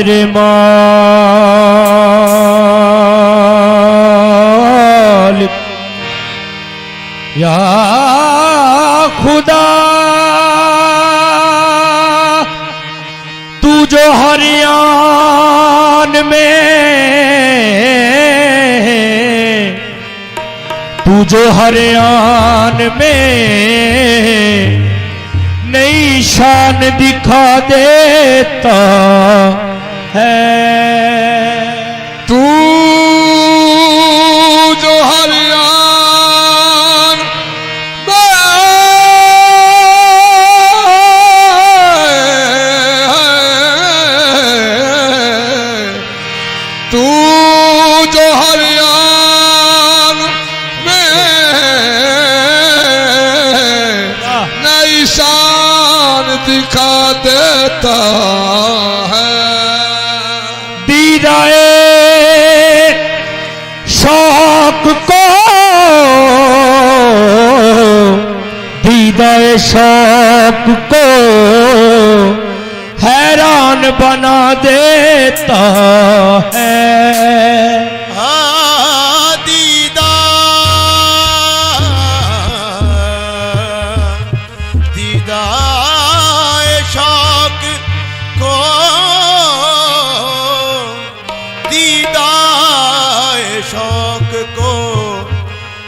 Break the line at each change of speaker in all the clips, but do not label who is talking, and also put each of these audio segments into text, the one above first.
मेरे मालिक या खुदा तू जो हरियाण में तू जो हरियाण में नई शान दिखा देता है।
तू जो हरियाण तू जो हरियाण में नई शान दिखा देता है।
दीदाए शौक को दीदाए शौक को हैरान बना देता है।
दीदाए शौक को दीदाए शौक को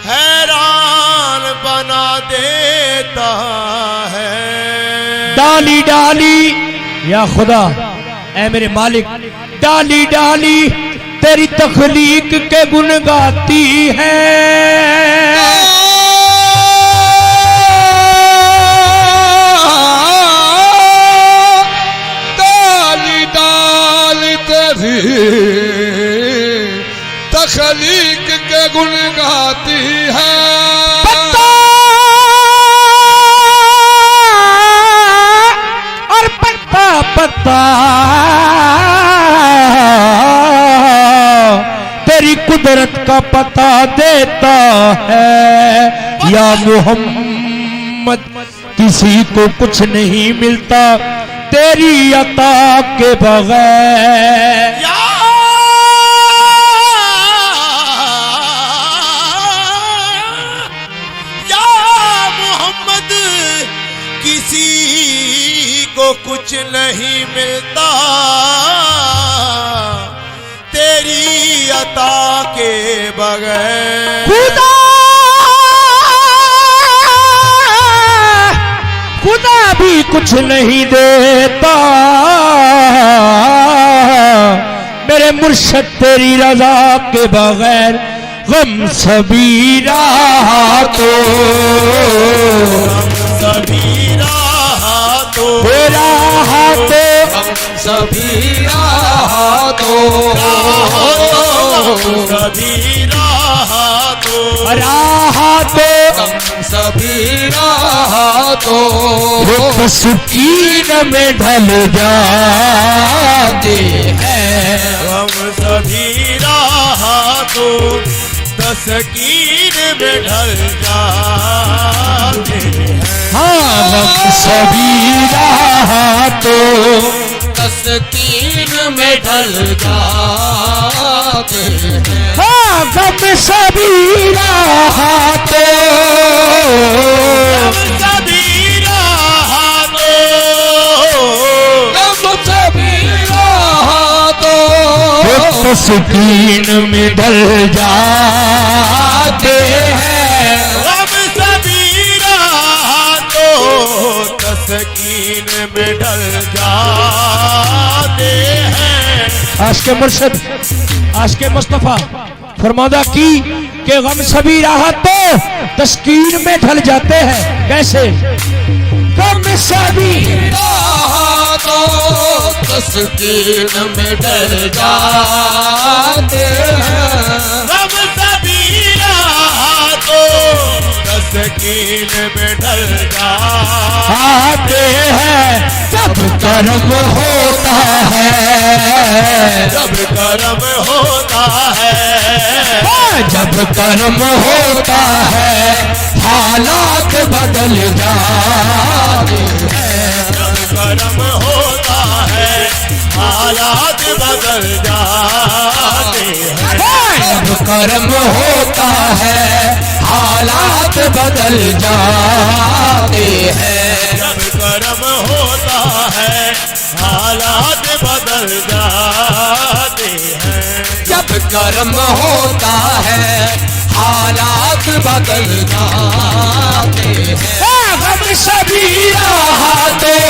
हैरान बना देता है।
डाली डाली या खुदा ऐ मेरे मालिक डाली डाली तेरी तख्लीक के गुण गाती है।
डाली डाली तेरी तख्लीक के गुण गाती है।
पत्ता और पत्ता पत्ता तेरी कुदरत का पता देता है। या मोहम्मद किसी को कुछ नहीं मिलता तेरी अता के बगैर।
या मोहम्मद किसी को कुछ नहीं मिलता तेरी अता के बगैर।
खुदा खुदा भी कुछ नहीं देता मेरे मुर्शद तेरी रजा के बगैर। गम सबीरा तो
सबीरा तो
तेरा हाथों
सबीरा तो
सबीरा तो
राहतों
सबीरा तो
सुकीन में ढल जाते हैं।
हम सभी राहतों तस्कीन में ढल जाते हैं।
हाँ हम सभी राहतों
तस्कीन में ढल जाते हैं।
हाँ हम सभी राहतों
सभी
तस्कीन में ढल जाते हैं।
हम सभी राहतों तस्कीन में ढल जाते हैं।
आज के मुर्शद आज के मुस्तफा फरमादा की कि गम सभी राहतों तस्कीन में ढल जाते हैं। कैसे? गम सभी
राहतों तस्कीन में ढल जाते हैं।
हम सभी राहतों तस्कीन में ढल
जाते हैं। जब कर्म होता है
जब कर्म होता है
जब कर्म होता है हालात बदल जाते हैं।
जब कर्म होता है हालात बदल जाते हैं।
जब कर्म होता है हालात बदल जाते हैं।
जब कर्म होता है हालात बदल जाते हैं।
जब कर्म होता है हालात बदल जाते हैं। हम सभी राहतों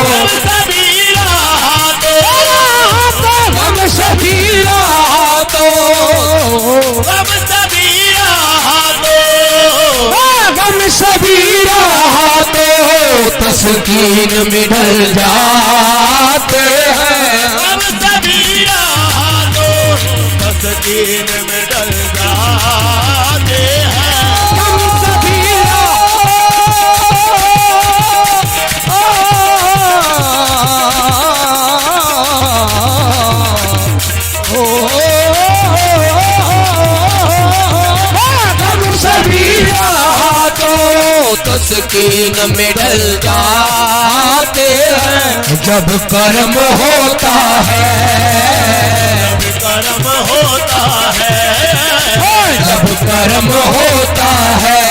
हम सभी राहतों
हम सभी राहतों
हम सभी राहतों
हम सभी राहतों तस्कीन में ढल जाते हैं।
हम सभी राहतों तस्कीन में डल जाते हैं।
हम सभी हम सभी राहतों तस्कीन में ढल जाते हैं। जब कर्म होता है
जब कर्म होता है
जब कर्म होता है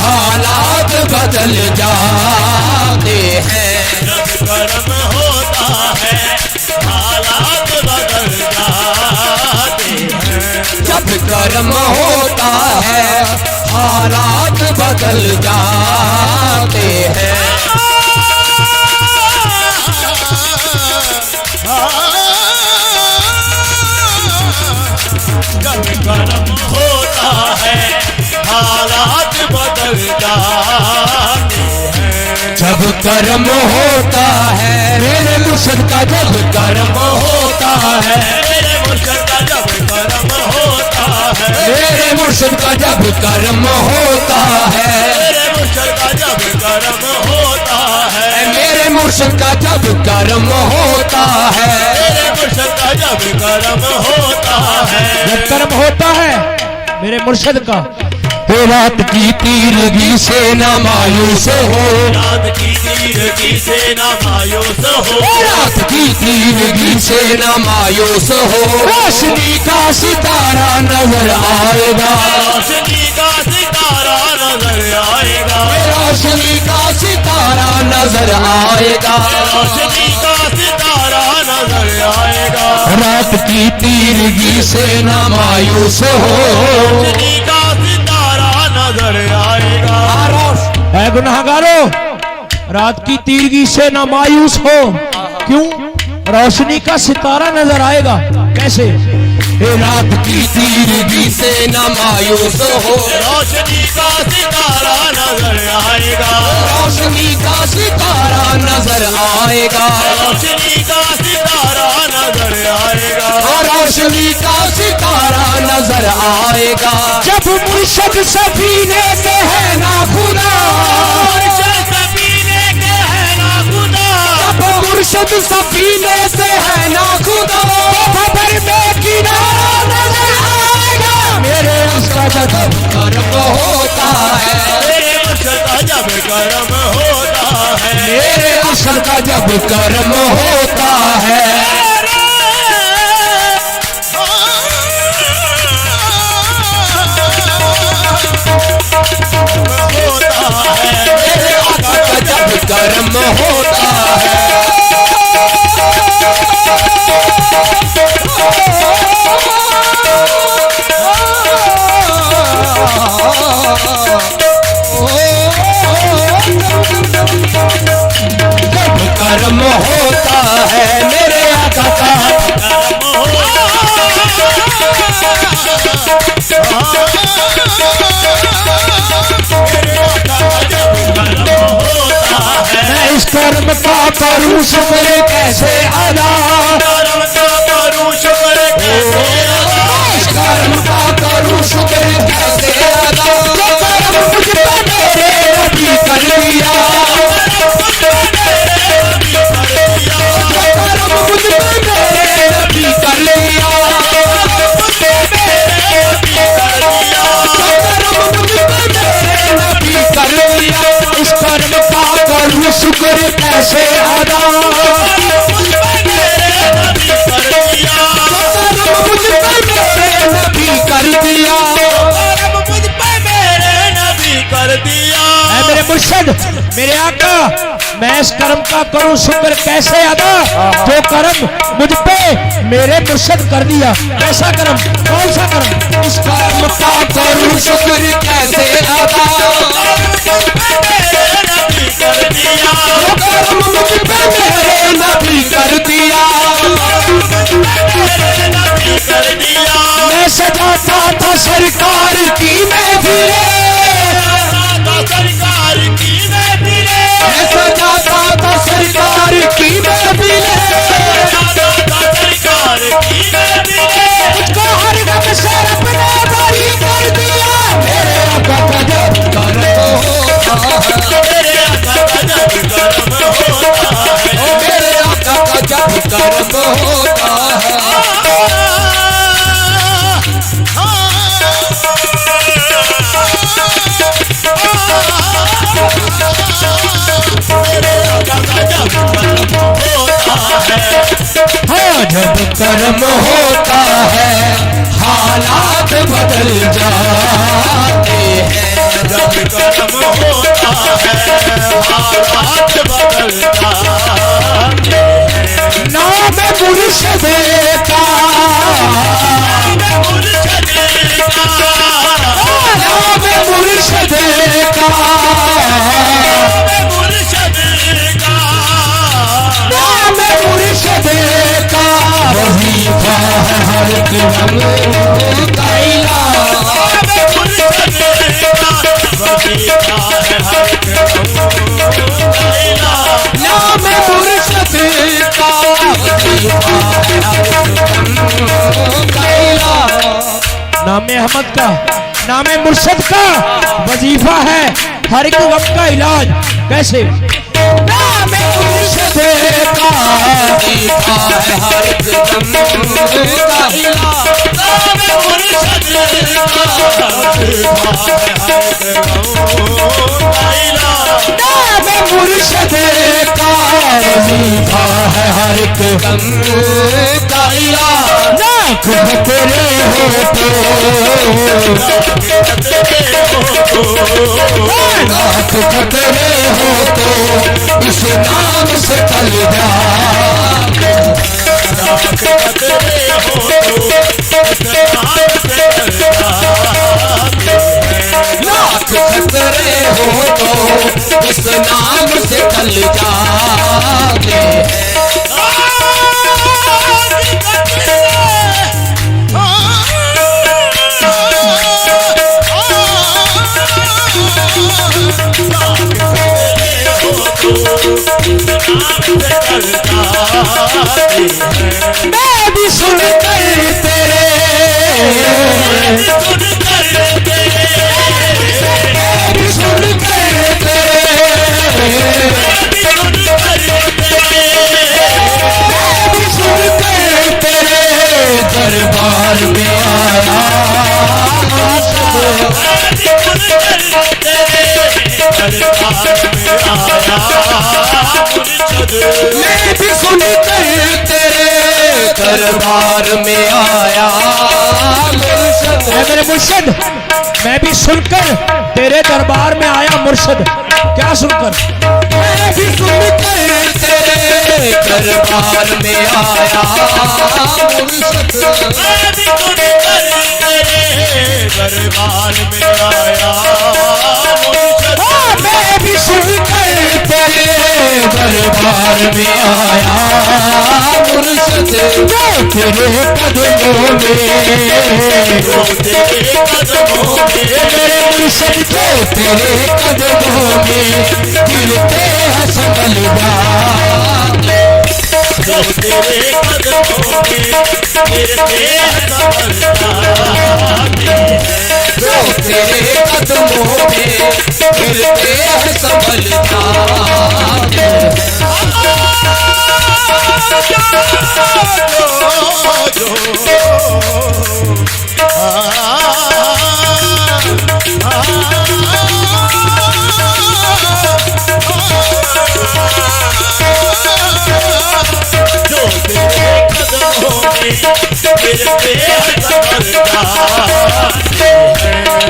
हालात बदल जाते हैं।
जब कर्म होता है हालात बदल जाते हैं।
जब कर्म होता है हालात बदल जाते हैं।
जब कर्म होता है हालात बदल जाते हैं।
जब कर्म होता है मेरे मुर्शिद का जब कर्म होता है
मेरे मुर्शिद का जब कर्म होता है
मेरे मुर्शिद का जब कर्म होता है
मेरे मुर्शिद का जब कर्म होता है
मेरे मुर्शिद का जब कर्म होता है
मेरे मुर्शिद का जब कर्म होता है
जब कर्म होता है मेरे मुर्शिद का रात की तीरगी से न मायूस हो
रात की तीरगी से न मायूस हो
रात की तीरगी से न मायूस हो रोशनी का सितारा नजर आएगा
रोशनी का सितारा नजर आएगा
रोशनी का सितारा नजर आएगा
रोशनी का सितारा नजर आएगा
रात की तीरगी से न मायूस हो
रोशनी का सितारा नजर आएगा
ऐ गुनाहगारों रात की तीरगी से न मायूस हो क्यों रोशनी का सितारा नजर आएगा कैसे रात की तीरगी से न मायूस हो
रोशनी का सितारा नजर आएगा
रोशनी का सितारा नजर आएगा
रोशनी का सितारा नजर आएगा
रोशनी का सितारा नजर आएगा जब मुर्शद सफीने के है ना खुदा
सफीने के है ना खुदा
जब मुर्शद सफीने से है ना खुदा खबर में किनारा नजर आएगा मेरे उसका जब कर्म होता है
मेरे मुर्शिद का जब कर्म होता है
मेरे असल का जब कर्म होता है मेरे आका का जब कर्म होता है जब कर्म होता है मेरे आका का मैं इस कर्म का करूं शुक्र कैसे अदा इस कर्म का करूं शुक्र कैसे अदा जो कर्म मुझ पे मेरे नबी कर लिया जो कर्म मुझ पे मेरे नबी कर लिया जो कर्म मुझ पे मेरे नबी कर लिया इस कर्म का करूं शुक्र कैसे मैं इस कर्म का करूं शुक्र कैसे अदा, जो कर्म मुझ पे मेरे मुर्शिद कर दिया। कैसा कर्म, कौन सा कर्म?
इस कर्म का करूं शुक्र कैसे अदा, कर्म मुझ पे मेरे नबी कर दिया।
मैं सजाता था सरकार की महफिलें,
मैं सजाता था सरकार की महफिलें,
मुझको हर गम से अपने बरी कर दिया।
मेरे आका का जब कर्म होता है, मेरे आका का जब कर्म होता है।
हाँ, जब
कर्म होता है हालात बदल जाते हैं,
जब कर्म होता है हालात बदल जाते हैं।
नाम मुर्शिद का,
नाम मुर्शिद का,
नाम मुर्शिद का
वजीफा है हर कर्म का इलाज, नाम मुर्शिद का वजीफा है हर कर्म का इलाज।
नाम अहमद का, नाम मुर्शिद का वजीफा है हर एक गम का इलाज। कैसे?
नाम मुर्शिद का वजीफा है हर कर्म का इलाज, नाम मुर्शिद का नाम मुर्शिद का वजीफा है हर कर्म का इलाज। लाख खतरे हो तो, लाख खतरे हो तो इस नाम से टल जा,
लाख खतरे हो तो इस नाम से टल जाते हैं।
लाख खतरे हो तो इस नाम से टल जाते हैं। मैं भी सुन कर तेरे, मैं भी सुन कर तेरे, मैं भी सुन कर तेरे दरबार में आया, मैं भी सुन कर तेरे दरबार में आया मुर्शिद।
ऐ मेरे मुर्शिद, मैं भी सुनकर तेरे दरबार में आया मुर्शिद। क्या सुनकर?
मैं भी सुन कर तेरे दरबार में आया मुर्शिद,
मैं भी सुन कर तेरे दरबार में आया मुर्शिद।
हाँ, मैं भी सुन कर तेरे दरबार में आया मुर्शिद। जो तेरे कदमों में,
जो तेरे कदमों में,
मेरे मुर्शिद जो तेरे कदमों में गिरते हैं संभल जा,
जो तेरे कदमों में गिरते हैं संभल जाते हैं।
जो तेरे कदमों में गिरते हैं संभल जाते हैं।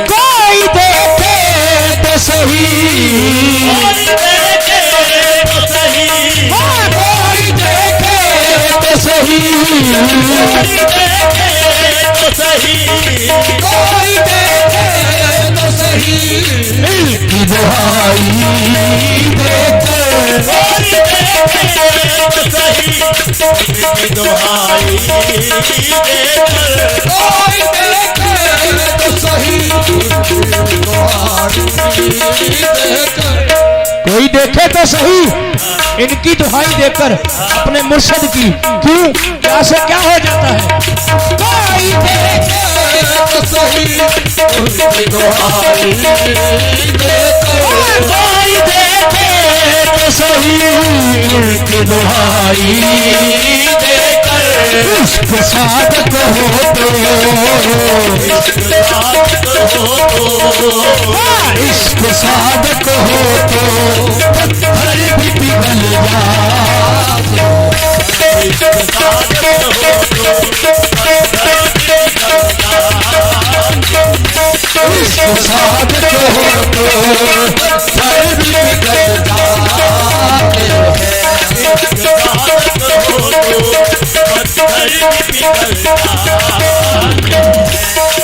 कोई देखे तो सही,
की दुहाई देकर
कोई देखे तो सही दुहाई देकर
कोई देखे तो सही इनकी दुहाई देकर अपने मुर्शद की। क्यों, क्या से क्या हो जाता है?
कोई देखे तो सही उनकी दुहाई देकर
कोई देखे तो सही इनकी दुहाई देकर इश्क साधक हो तो इश्क साधक हो तो पत्थर भी पिघल जाते। इश्क साधक हो तो पत्थर भी पिघल जाते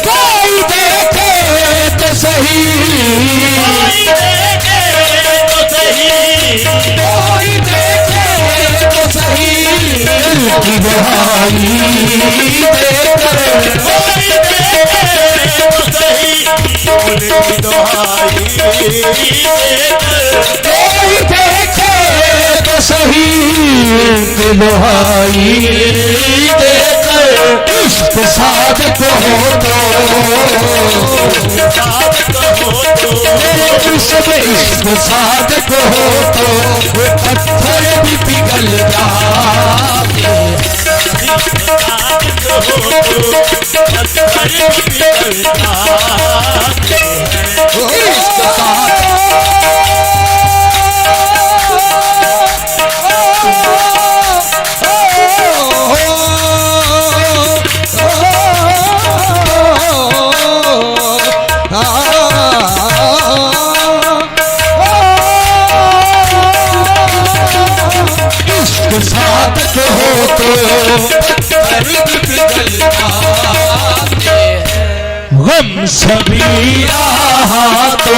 कोई देखे तो सही
कोई देखे तो सही
इनकी दुहाई देकर
कोई देखे तो सही
उनकी दुहाई देकर
कोई देखे तो सही इनकी दुहाई देकर इश्क साधक हो तो मेरे मुर्शिद इश्क साधक हो तो पत्थर भी पिघल जाते।
इश्क साधक
इश्क साधक हो तो गम सभी रहा तो